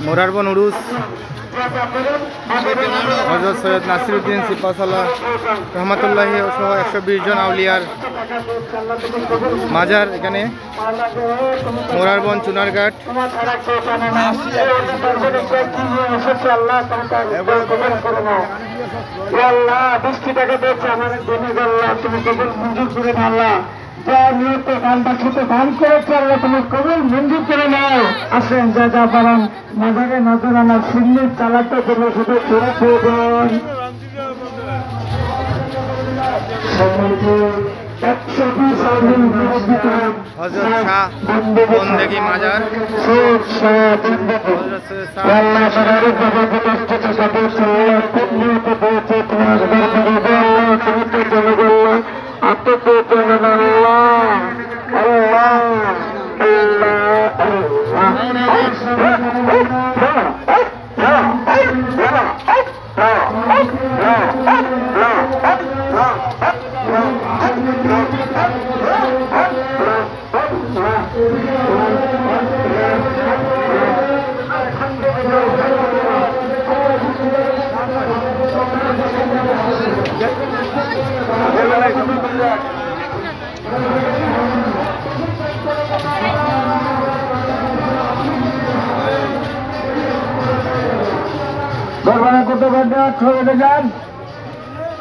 মোরারবন উরুস হযরত সৈয়দ নাসিরউদ্দিন সিপাহসালাহ রহমাতুল্লাহি সহ 120 জন আউলিয়ার মাজার এখানে মোরারবন চুনারঘাট। যা নিয়ত গানটা খেতে দান করেছে আল্লাহ তুমি কবুল মঞ্জুর করে নাও। আসেন যা যা পারেন মাঝারে নজর আনা সিন্নি চালাতে জন্য শুধু ছোড়া প্রয়োজন। হযরত শাহ বন্দেগী মাজার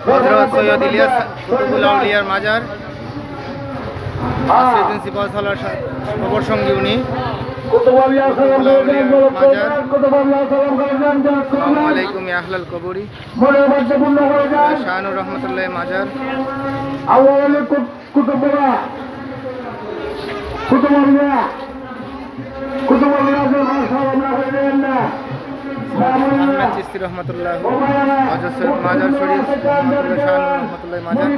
হযরত সৈয়দ ইলিয়াস কুতুবুল আউলিয়ার মাজার নাসিরউদ্দিন সিপাহসালাহর খবর সঙ্গী উনি মাজার। আসসালামু আলাইকুম ইয়া আহলাল কবরি শাহানুর রহমাতুল্লাহ মাজার। আহমেদ চিশতি রহমাতুল্লাহ হযরত সৈয়দ মাজার শরীফ শাহানুর রহমাতুল্লাহ মাজার।